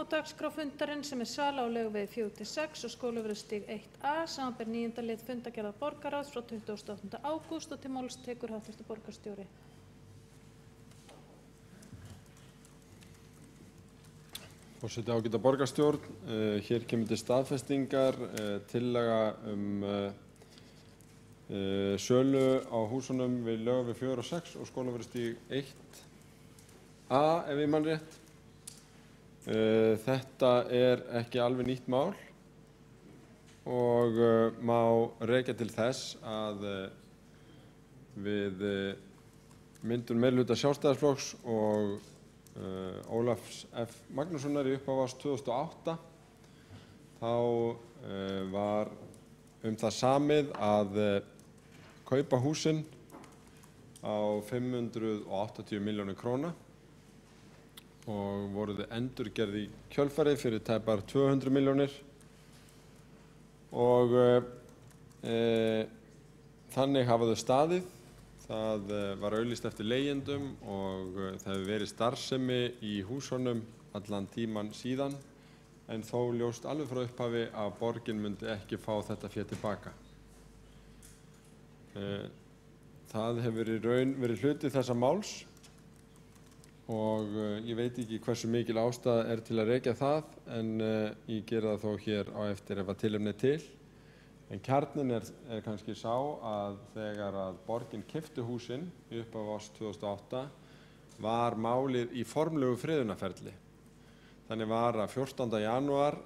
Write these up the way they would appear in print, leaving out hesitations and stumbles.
á dagskrá fundarins sem sala á Laugavegi 4-6 og Skólavörðustíg 1A, samanber 9. lið fundargerðar borgarráðs frá 28. ágúst og til máls tekur hv. borgarstjóri. Forseti, ágæta borgarstjórn, hér kemur til staðfestingar tillaga sölu á húsunum við Laugaveg 4 og 6 og Skólavörðustíg 1A ef ég man rétt. Þetta ekki alveg nýtt mál og má rekja til þess að við myndun meirihluta Sjálfstæðisflokks og Ólafs F. Magnússonar í upphafi árs 2008 þá var það samið að kaupa húsin á 580 milljónir króna og voru þau endurgerð í kjölfarið fyrir tæpar 200 milljónir og þannig hafa þau staðið. Það var auglýst eftir leigjendum og það hefur verið starfsemi í húsunum allan tíman síðan en þó ljóst alveg frá upphafi að borgin myndi ekki fá þetta fé tilbaka. Það hefur í raun verið hluti þessa máls og ég veit ekki hversu mikil ástæða til að rekja það en ég geri það þó hér á eftir ef að tilefni til. En kjarninn kannski sá að þegar að borgin keypti húsin í upphafi árs 2008 var málið í formlegu friðunarferli. Þannig var að 14. janúar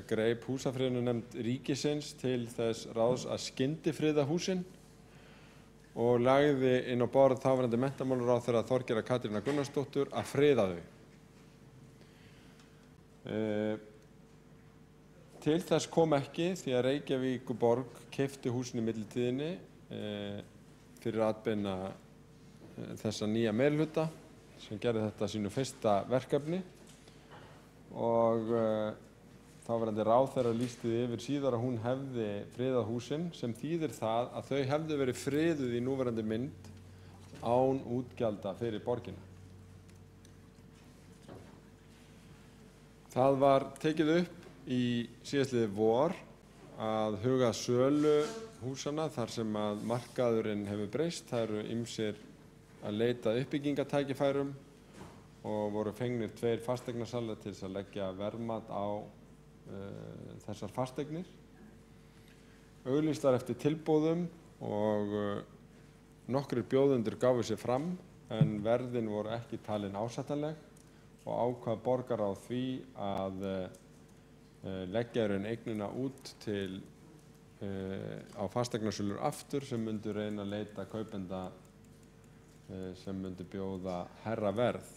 greip húsafriðunarnefnd ríkisins til þess ráðs að skyndifriða húsin og lagði inn á borð þáverandi menntamálaráðherra Þorgerðar Katrínar Gunnarsdóttur að friða þau. Til þess kom ekki því að Reykjavíkurborg keypti húsin í millitíðinni fyrir atbeina þessa nýja meirihluta sem gerði þetta sínu fyrsta verkefni og þáverandi ráðherra lýsti því yfir síðar að hún hefði friðað húsin sem þýðir það að þau hefðu verið friðuð í núverandi mynd án útgjalda fyrir borgina. Það var tekið upp í síðastliðið vor að huga að sölu húsanna þar sem að markaðurinn hefur breyst. Það eru ýmsir að leita uppbyggingatækifærum og voru fengnir 2 fasteignasalar til þess að leggja verðmat á þessar fasteignir. Auglýstar eftir tilboðum og nokkrir bjóðendur gáfu sig fram en verðin voru ekki talin ásættanleg og ákvað borgarráð því að leggja eignina út til á fasteignasölur aftur sem myndu reyna að leita kaupenda sem myndu bjóða hærra verð.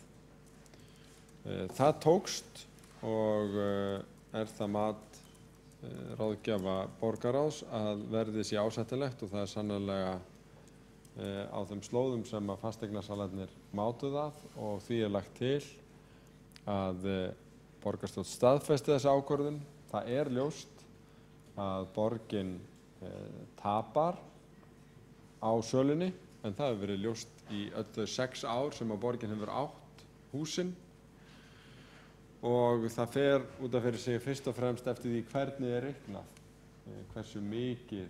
Það tókst og það mat ráðgjafa borgarráðs að verðið sé ásættanlegt og það sannarlega á þeim slóðum sem að fasteignasalarnir mátu það og því lagt til að borgarstjórn staðfesti þessa ákvörðun. Það ljóst að borgin tapar á sölunni en það hefur verið ljóst í öll þau 6 ár sem að borgin hefur átt húsin og það fer út af fyrir sig fyrst og fremst eftir því hvernig reiknað, hversu mikið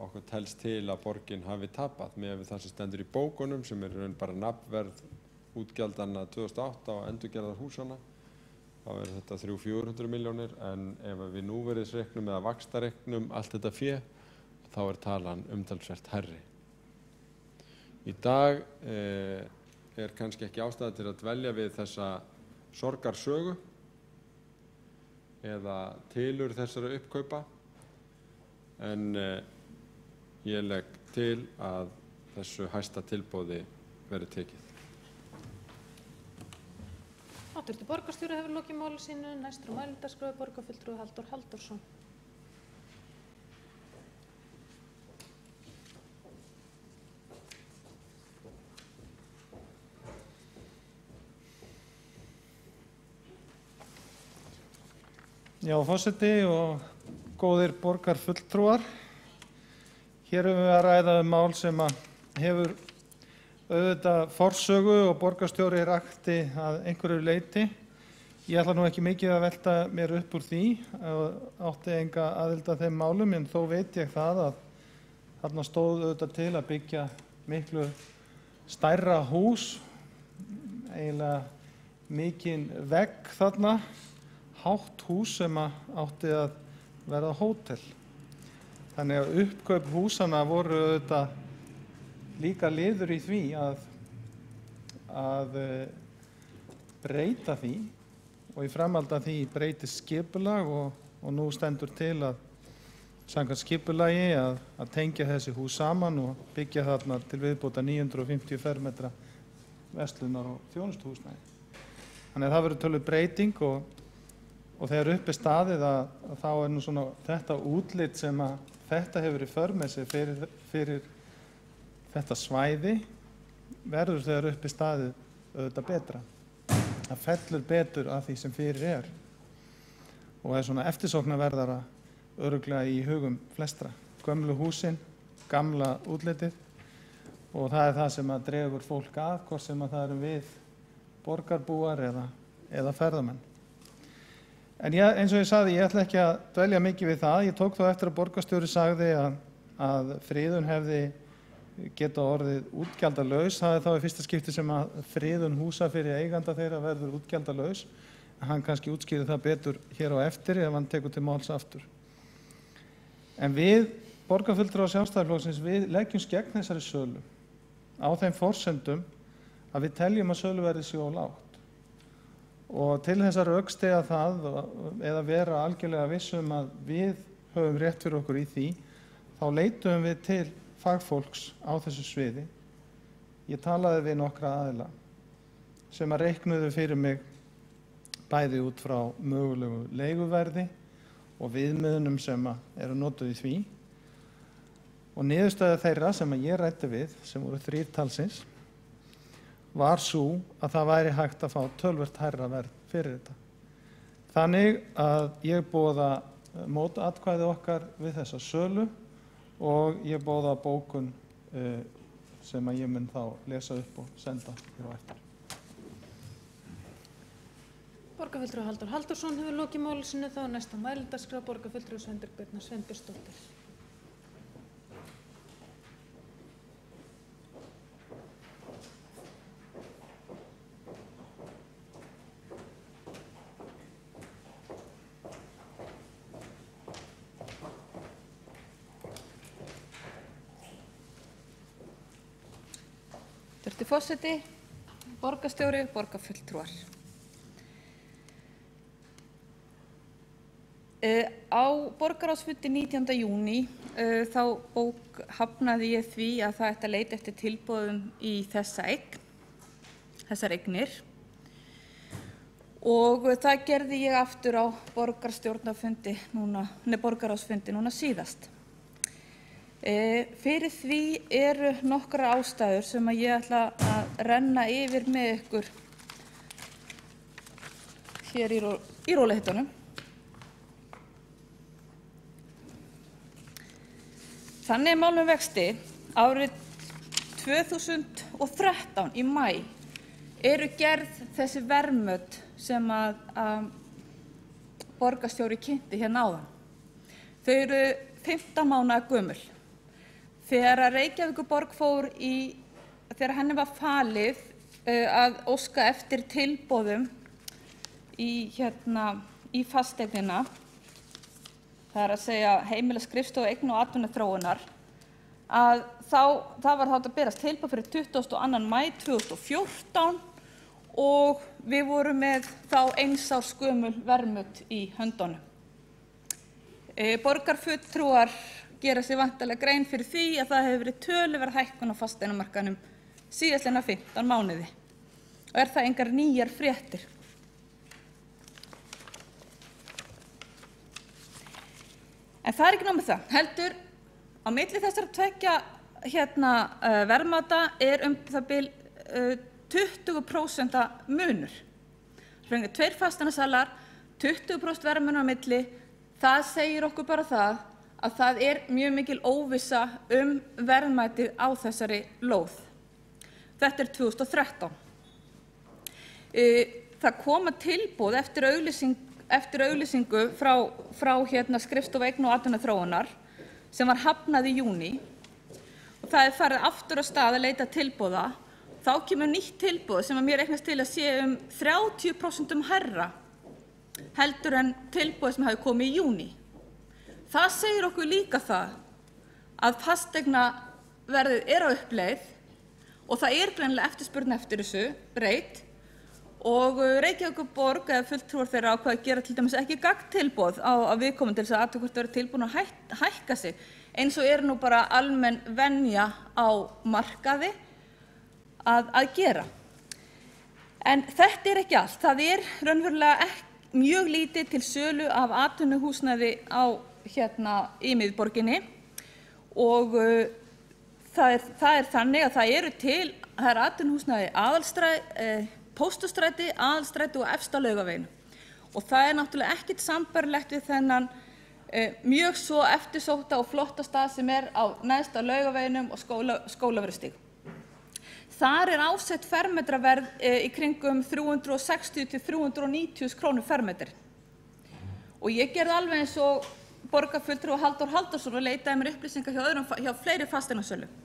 okkur telst til að borgin hafi tapað með það sem stendur í bókunum sem raun bara nafnverð útgjaldanna 2008 og endurgerðar húsana. Þá þetta 300–400 milljónir en ef við núvirðisreiknum eða vaxtareiknum allt þetta fé þá talan umtalsvert hærri. Í dag kannski ekki ástæða til að dvelja við þessa sorgarsögu eða tilurð þessara uppkaupa en ég legg til að þessu hæsta tilboði verði tekið. Hv. borgarstjóri hefur lokið máli sínu. Næstur á mælendaskrá borgarfulltrúi Halldór Halldórsson. Já, forseti og góðir borgarfulltrúar. Hér höfum við að ræða mál sem hefur auðvitað forsögu og borgarstjóri rakti að einhverju leyti Ég ætla nú ekki mikið að velta mér upp úr því, átti enga aðild að þeim málum, en þó veit ég það að þarna stóð auðvitað til að byggja miklu stærra hús, eiginlega mikinn vegg þarna, hátt hús sem átti að verða hótel. Þannig að uppkaup húsana voru auðvitað líka liður í því að breyta því, og í framhaldi af því breytist skipulag og nú stendur til að samkvæmt skipulagi að tengja þessi hús saman og byggja þarna til viðbótar 950 fermetra verslunar- og þjónustuhúsnæði. Þannig að það verður töluverð breyting og þegar upp er staðið að þá er nú svona þetta útlit sem að þetta hefur í för með sig fyrir þetta svæði verður þegar upp er staðið auðvitað betra. Það fellur betur að því sem fyrir er og er svona eftirsóknarverðara örugglega í hugum flestra. Gömlu húsin, gamla útlitið og það er það sem að dregur fólk að, hvort sem að það eru við borgarbúar eða ferðamenn. En eins og ég sagði, ég ætla ekki að dvelja mikið við það. Ég tók þá eftir að borgarstjóri sagði að friðun hefði geta orðið útgjaldalaus. Það er þá í fyrsta skipti sem að friðun húsa fyrir eiganda þeirra verður útgjaldalaus. Hann kannski útskýrir það betur hér á eftir ef hann tekur til máls aftur. En við, borgarfulltrúar Sjálfstæðisflokksins, við leggjumst gegn þessari sölu á þeim forsendum að við teljum að söluverðið sé of lágt. Og til þess að rökstyðja það eða vera algjörlega vissum að við höfum rétt fyrir okkur í því, þá leituðum við til fagfólks á þessu sviði. Ég talaði við nokkra aðila sem að reiknuðu fyrir mig bæði út frá mögulegu leiguverði og viðmiðunum sem eru notuð í því. Og niðurstaða þeirra sem að ég ræddi við, sem voru 3 talsins, var svo að það væri hægt að fá töluvert hærra verð fyrir þetta. Þannig að ég boða mótatkvæði okkar við þessa sölu og ég boða bókun sem að ég mun þá lesa upp og senda hér á eftir. Borgarfulltrúi Halldór Halldórsson hefur lokið máli sínu. Þá næsta mælendaskrá borgarfulltrúi Sveinbjörg Birna Sveinbjörnsdóttir. Forseti, borgarstjóri, borgarfulltrúar. Á borgarráðsfundi 19. júní þá hafnaði ég því að það ætti að leita eftir tilboðum í þessar eignir og það gerði ég aftur á borgarstjórnarfundi borgarráðsfundi núna síðast. Fyrir því eru nokkrar ástæður sem að ég ætla að renna yfir með ykkur hér í rólegheitunum. Þannig er mál með vexti. Árið 2013 í maí eru gerð þessi verðmöt sem að borgarstjóri kynnti hérna áðan. Þau eru 15 mánaða gömul. Þegar Reykjavíkurborg þegar henni var falið að óska eftir tilboðum í fasteignina, það er að segja heimilaskrifstofu eigna- og atvinnuþróunar, að það var hægt að berast tilboð fyrir 22. maí 2014 og við vorum með þá 1 árs gömul verðmöt í höndunum. Borgarfulltrúar gera sér væntanlega grein fyrir því að það hefur verið töluverð hækkun á fasteignamarkaðnum síðastliðna 15 mánuði og er það engar nýjar fréttir. En það er ekki nóg með það, heldur á milli þessara tveggja verðmæta er það bil 20% munur. Þannig að 2 fasteignasalar, 20% verðmunur á milli, það segir okkur bara það að það er mjög mikil óvissa verðmætið á þessari lóð. Þetta er 2013. það koma tilboð eftir auglýsingu frá skrifstofu eigna- og atvinnuþróunar sem var hafnað í júní og það farið aftur á stað að leita tilboða. Þá kemur nýtt tilboð sem að mér reiknast til að sé 30% hærra heldur en tilboð sem hafi komið í júní. Það segir okkur líka það að fasteignaverðið á uppleið og það greinilega eftirspurn eftir þessu breytt og Reykjavíkurborg eða fulltrúar þeirra ákvað að gera til dæmis ekki gagntilboð á viðkomandi til þess að athuga hvort verið tilbúin að hækka sig eins og nú bara almenn venja á markaði að gera. En þetta ekki allt. Það raunverulega mjög lítið til sölu af atvinnuhúsnæði í miðborginni og það þannig að það atvinnuhúsnæði Pósthússtræti, Aðalstræti og efst á Laugaveginum. Og það náttúrulega ekkert sambærilegt við þennan mjög svo eftirsótta og flotta stað sem á neðst á Laugaveginum og Skólavörðustíg. Þar ásett fermetraverð í kringum 360 til 390 krónur fermetri. Og ég gerði alveg eins og borgarfulltrúi Halldór Halldórsson og leitaði mér upplýsingar hjá fleiri fasteignasölum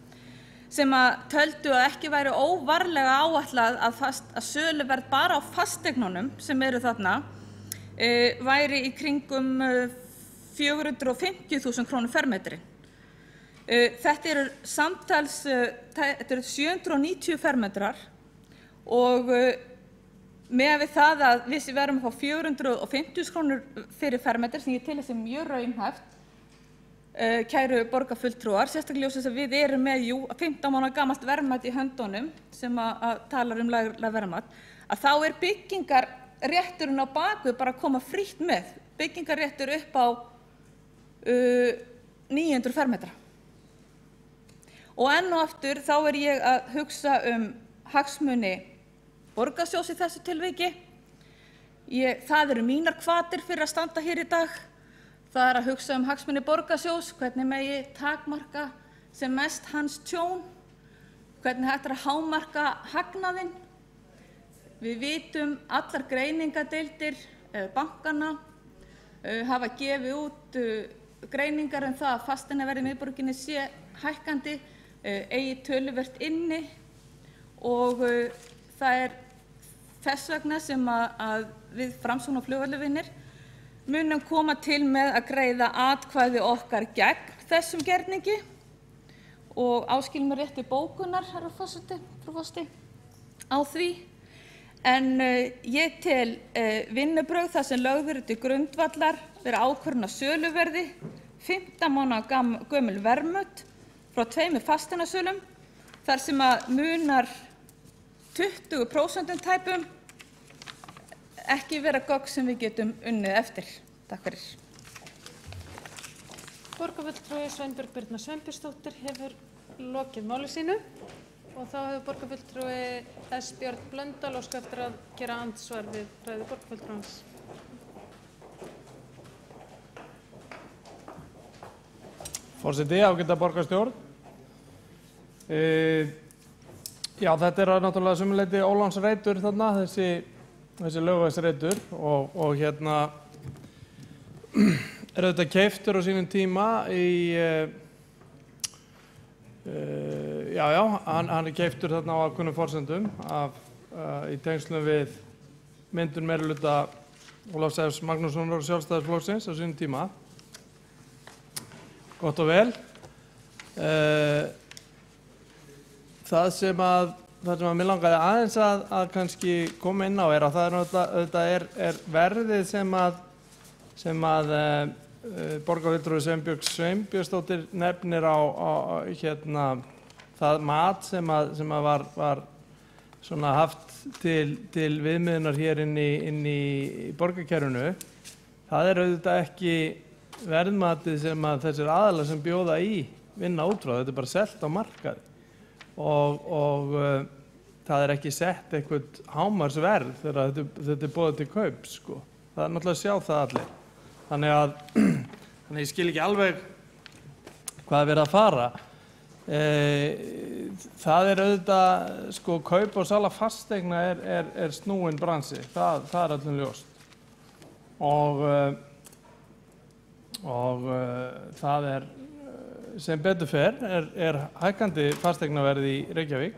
sem töldu að ekki væri óvarlega áætlað að söluverð bara á fasteignunum sem þarna væri í kringum 450.000 krónur fermetri. Þetta samtals 790 fermetrar og með við það að við verðum að fá 450.000 krónur fyrir fermetri sem ég tel þessi mjög raunhæft, kæru borgarfulltrúar, sérstaklega ljósið að við með 15 mánaða gamalt verðmat í höndunum sem talar lægra verðmat, að þá byggingarrétturinn á bakvið bara að koma frítt með, byggingarréttur upp á 900 fermetra. Og enn og aftur þá ég að hugsa hagsmuni borgarsjóðs í þessu tilviki. Það mínar hvatir fyrir að standa hér í dag. Það að hugsa hagsmuni borgarsjóðs, hvernig megi takmarka sem mest hans tjón, hvernig hægt að hámarka hagnaðinn. Við vitum allar greiningadeildir bankanna hafa gefið út greiningar það að fasteignaverð í miðborginni sé hækkandi, eigi töluvert inni og það þess vegna sem að við Framsókn og flugvallavinir munum koma til með að greiða atkvæði okkar gegn þessum gerningi og áskilum mér rétt til bókunar, herra forseti, frú forseti, á því. En ég tel vinnubrögð þar sem lögð til grundvallar vera ákvörðun á söluverði, 15 mánaða gömul verðmæt frá 2 fasteignasölum, þar sem að munar 20% tæpum, ekki vera gögn sem við getum unnið eftir. Takk fyrir. Borgarfulltrúi Sveinbjörg Birna Sveinbjörnsdóttir hefur lokið máli sínu og þá hefur borgarfulltrúi S. Björn Blöndal óskað eftir að gera andsvar við ræðu borgarfulltrúans. Forseti, ágæta borgarstjórn. Já, þetta náttúrulega sömuleyti ólánsreitur þarna, þessi Laugavegsreitur og auðvitað keyptur á sínum tíma hann keyptur þarna á ákveðnum forsendum í tengslum við myndun meirihluta Ólafs F. Magnússonar og Sjálfstæðisflokksins á sínum tíma. Gott og vel. Það sem að mér langaði aðeins að kannski koma inn á að það verðið sem að borgarfulltrúi Sveinbjörg Sveinbjörnsdóttir nefnir á það mat sem að var svona haft til viðmiðunar hér inn í borgarkerfinu. Það auðvitað ekki verðmatið sem að þessir aðilar sem bjóða í vinna út frá. Þetta bara selt á markaði. Og það ekki sett eitthvað hámarksverð þegar þetta boðið til kaups, sko. Það náttúrulega sjá það allir. Þannig ég skil ekki alveg hvað verið að fara. Það auðvitað, sko, kaup og sala fasteigna er snúinn bransi, það öllum ljóst. Og það sem betur fer, hækkandi fasteignaverð í Reykjavík.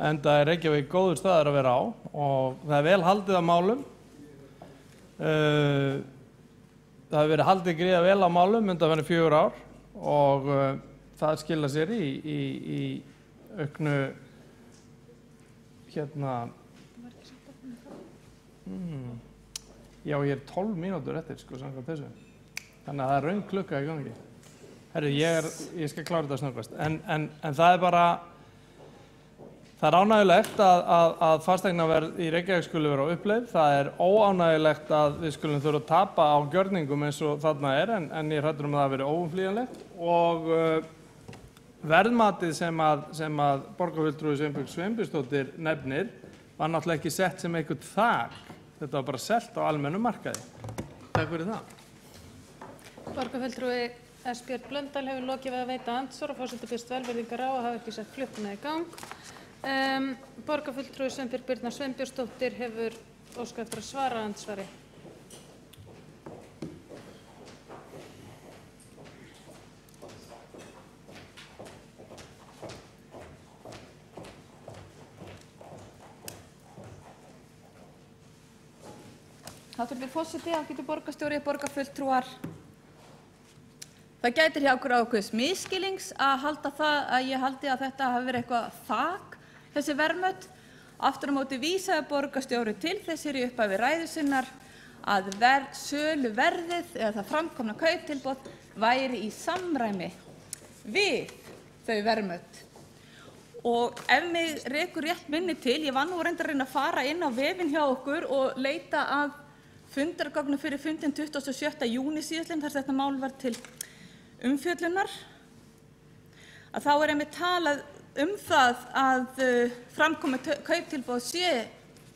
Enda Reykjavík góður staður að vera á og það vel haldið á málum. Það hefur verið haldið gríða vel á málum undanfarin 4 ár og það skila sér í auknu já, ég 12 mínútur eftir, sko, samkvæmt þessu. Þannig að það raung klukka í gangi. Herru, ég skal klára þetta snöggvast. En það bara, það ánægjulegt að fasteignaverð í Reykjavík skuli vera á uppleið. Það óánægjulegt að við skulum þurfa að tapa á gjörningum eins og þarna en ég hræddur að það veri óumflýjanlegt. Og verðmatið sem að borgarfulltrúi Sveinbjörg Sveinbjörnsdóttir nefnir var náttúrulega ekki sett sem eitthvað þak. Þetta var bara selt á almennum markaði. Takk fyrir það. Borgarfulltrúi Björn Blöndal hefur lokið við að veita andsvar og forseti biðst velvirðingar á að hafa ekki sett klukkuna í gang. Borgarfulltrúi Sveinbjörg Birna Sveinbjörnsdóttir hefur óskað eftir að svara andsvari. Hæstvirtur forseti, ágætu borgarstjóri, borgarfulltrúar. Það gætir hjá okkur ákveðs misskilnings að ég haldi að þetta hafi verið eitthvað þak, þessi verðmæt. Aftur á móti vísaði borgarstjóri til þess í upphafi ræðu sinnar að söluverðið eða það framkomna kauptilboð væri í samræmi við þau verðmæt. Og ef mig rekur rétt minni til, ég var nú reyndar að reyna að fara inn á vefinn hjá okkur og leita að fundargögnum fyrir fundinn 27. júní síðastliðinn þar sem þetta mál var til umfjöllunar, að þá einmitt talað það að framkomið kauptilboð sé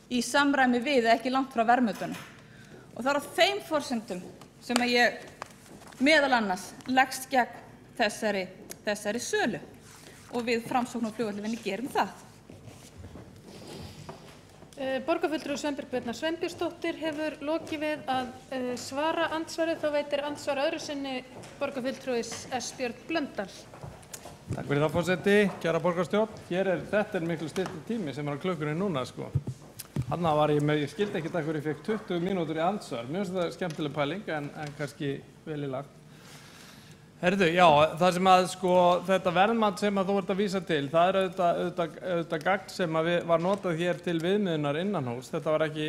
í samræmi við eða ekki langt frá verðmætunum. Og það á þeim forsendum sem að ég meðal annars leggst gegn þessari sölu og við Framsókn og Flugvallarvinni gerum það. Borgarfulltrúi Sveinbjörg Birna Sveinbjörnsdóttir hefur lokið við að svara andsvarið, þá veitir andsvar öðru sinni borgarfulltrúi Björn Blöndal. Takk fyrir það, forseti, kæra borgarstjórn. Þetta miklu styttri tími sem á klukkunni núna, sko. Þarna var ég skildi ekki takk fyrir ég fekk 20 mínútur í andsvar. Mér finnst þetta skemmtileg pæling en kannski vel í lagt. Herðu, já, það sem að sko þetta verðmat sem að þú ert að vísa til, það auðvitað gagn sem að var notað hér til viðmiðunar innanhús. Þetta var ekki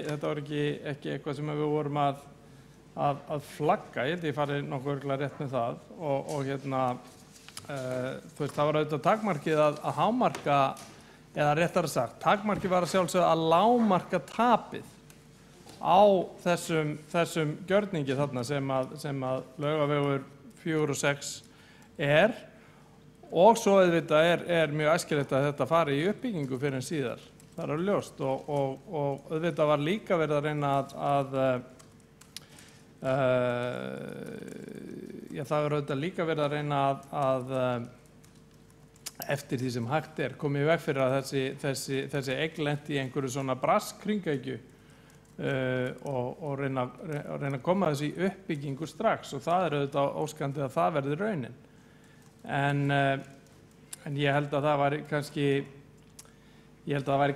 eitthvað sem við vorum að flagga. Ég fari nokkuð örugglega rétt með það og þú veist, það var auðvitað takmarkið að hámarka, eða réttara sagt, takmarkið var að sjálfsögðu að lágmarka tapið á þessum gjörningi þarna sem að Laugavegur 4 og 6 og svo auðvitað mjög æskilegt að þetta fari í uppbyggingu fyrir en síðar. Það ljóst og auðvitað var líka verið að reyna það var auðvitað líka verið að reyna að eftir því sem hægt komið í veg fyrir að þessi eign lenti í einhverju svona brasskringekju og reyna að koma þessu í uppbyggingu strax og það auðvitað óskandi að það verði raunin. En ég held að það væri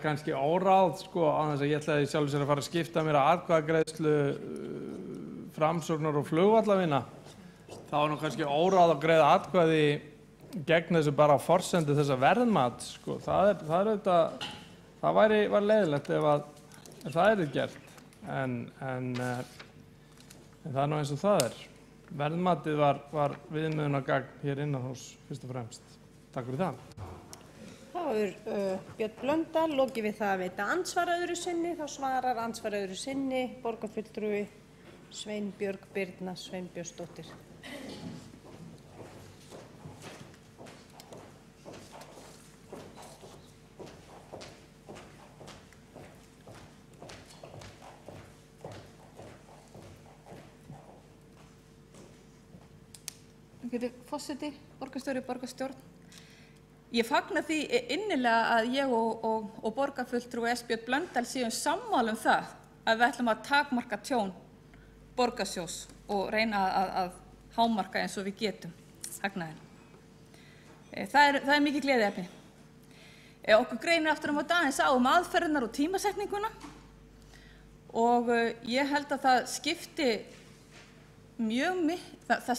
kannski óráð, sko, á þess að ég ætlaði sjálfur sér að fara að skipta mér að atkvæðagreiðslu Framsóknar og Flugvallarvinna. Það var nú kannski óráð að greiða atkvæði gegn þessu bara á forsendu þessa verðmat, sko. Það væri leiðilegt ef það yrði gert. En það nú eins og það Verðmatið var viðmiðunargagn hér innanhúss fyrst og fremst. Takk fyrir það. Þá Björn Blöndal lokið við það að veita andsvar öðru sinni. Þá svarar andsvar öðru sinni borgarfulltrúi Sveinbjörg Birna Sveinbjörnsdóttir. Forseti, borgarstjóri, borgarstjórn. Ég fagna því innilega að ég og borgarfulltrúi Björn Blöndal séum sammála það að við ætlum að takmarka tjón borgarsjóðs og reyna að hámarka eins og við getum hagnaðinn. Það er mikið gleðiefni. Okkur greinir aftur á móti aðeins á aðferðirnar og tímasetninguna og ég held að það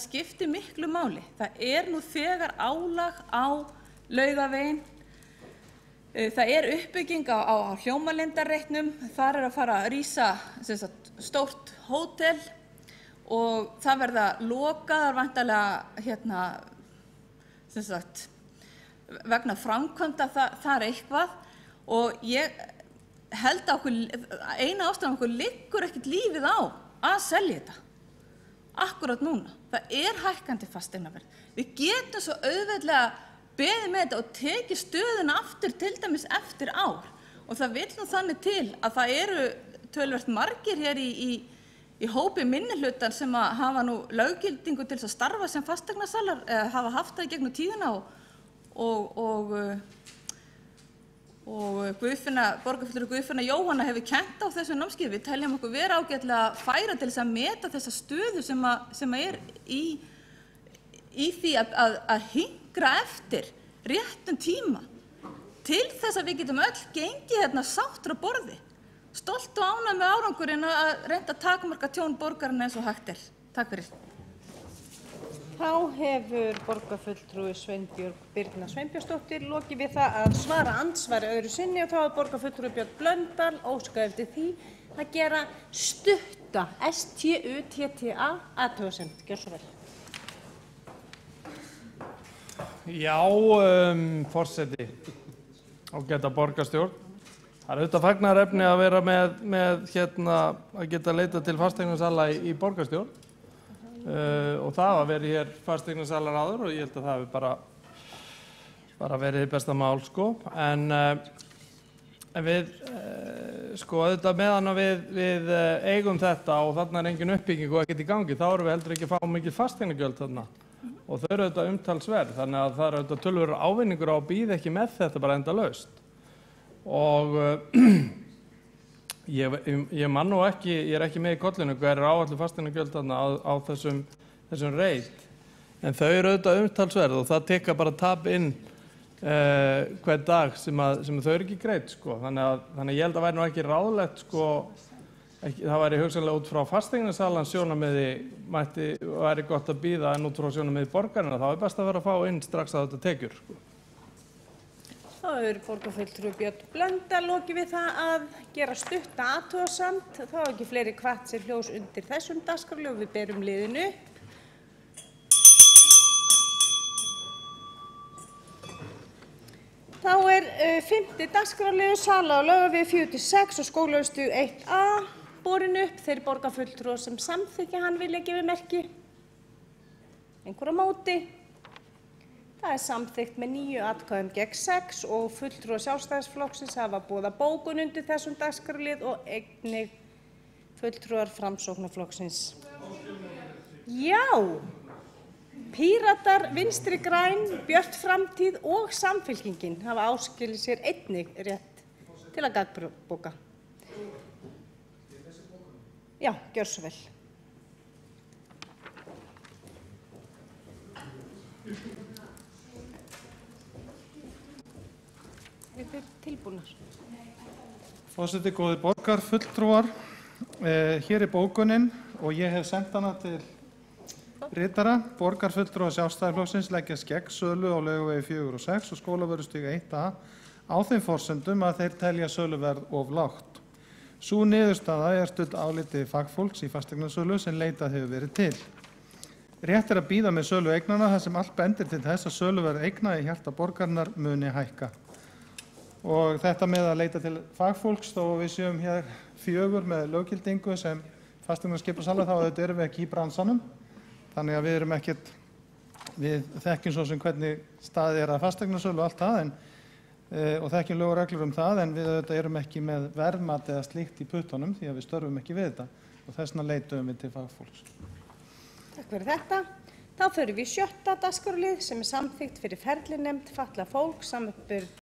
skipti miklu máli. Það er nú þegar álag á Laugaveginn. Það uppbygging á Hljómalindarreitnum. Þar að fara að rísa stórt hótel og það verða lokaðar væntanlega vegna framkvæmda þar eitthvað og ég held að eina ástæðan okkur liggur ekkert lífið á að selja þetta akkúrat núna. Það hækkandi fasteignaverð. Við getum svo auðveldlega beðið með þetta og tekið stöðuna aftur til dæmis eftir ár og það vill nú þannig til að það eru töluvert margir hér í hópi minnihlutar sem að hafa nú löggildingu til þess að starfa sem fasteignasalar eða hafa haft það í gegnum tíðina og borgarfulltrúi Guðfinna Jóhanna hefur kennt á þessu námskeiði. Við teljum okkur vera ágætlega færa til þess að meta þessa stöðu sem í því að hingra eftir réttum tíma til þess að við getum öll gengið hérna sáttur á borði, stolt og ánægð með árangurinn að reynda að takmarka tjón borgarinnar eins og hægt Takk fyrir. Þá hefur borgarfulltrúi Sveinbjörg Birna Sveinbjörnsdóttir lokið við það að svara andsvari öðru sinni og þá hefur borgarfulltrúi Björn Blöndal óskað eftir því að gera stutta STUTTA athugasemd. Gjörðu svo vel. Já, forseti, ágæta borgarstjórn. Það auðvitað fagnaðarefni að vera með að geta leita til fasteignasala í borgarstjórn og það að vera hér fasteignasalar áður og ég held að það hefur bara verið besta mál, sko. En við, auðvitað meðan við eigum þetta og þarna engin uppbygging og ekkert í gangi, þá erum við heldur ekki að fá mikið fasteignagjöld þarna. Og þau eru auðvitað umtalsverð, þannig að það eru auðvitað töluverður ávinningur á að bíða ekki með þetta bara endalaust. Og ég man nú ekki, ég ekki með í kollinu hver áætluð fasteignagjöld þarna á þessum reit. En þau eru auðvitað umtalsverð og það tekur bara tap inn hvern dag sem þau eru ekki greidd, sko. Þannig að ég held að væri nú ekki ráðlegt, sko. Það væri hugsanlega út frá fasteignasalans sjónarmiði væri gott að bíða en út frá sjónarmiði borgarina. Þá best að vera að fá inn strax að þetta tekjur, sko. Þá hefur borgarfulltrúi Björn Blöndal lokið við það að gera stutta athugasemd. Þá ekki fleiri hvatt sér hljós undir þessum dagskrárliðum. Við berum liðinu upp. Þá 5. dagskrárliður sala á Laugavegi 4-6 og Skólavörðustíg 1A borin upp. Þeir borgarfulltrúar sem samþykkja hann vilja gefa merki. Einhver á móti. Það samþykkt með 9 atkvæðum gegn 6 og fulltrúar Sjálfstæðisflokksins hafa boðað bókun undir þessum dagskrárlið og einnig fulltrúar Framsóknarflokksins. Já! Píratar, Vinstri græn, Björt framtíð og Samfylkingin hafa áskilið sér einnig rétt til að gagnbóka. Já, gjör svo vel. Er þið tilbúnar? Forseti, góðir borgarfulltrúar, hér bókunin og ég hef sendt hana til ritara. Borgarfulltrúar Sjálfstæðisflokksins leggjast gegn sölu á Laugavegi 4 og 6 og Skólavörðustíg 1A á þeim forsendum að þeir telja söluverð of lágt. Sú niðurstaða studd áliti fagfólks í fasteignasölu sem leitað hefur verið til. Rétt að bíða með sölu eignanna þar sem allt bendir til þess að söluverð eigna í hjarta borgarinnar muni hækka. Og þetta með að leita til fagfólks, þó við séum hér 4 með löggildingu sem fasteignaskipasala, þá auðvitað erum við ekki í bransanum. Þannig að við erum ekkert, við þekkjum svo sem hvernig staðið að fasteignasölu og allt það, og þekkjum lög og reglur það, en við auðvitað erum ekki með verðmat eða slíkt í puttunum því að við störfum ekki við þetta og þess vegna leitum við til fagfólks. Takk fyrir þetta. Þá förum við í 6. dagskrárlið sem er samþykkt fyrir ferlinefnd fatlað fólk, samanber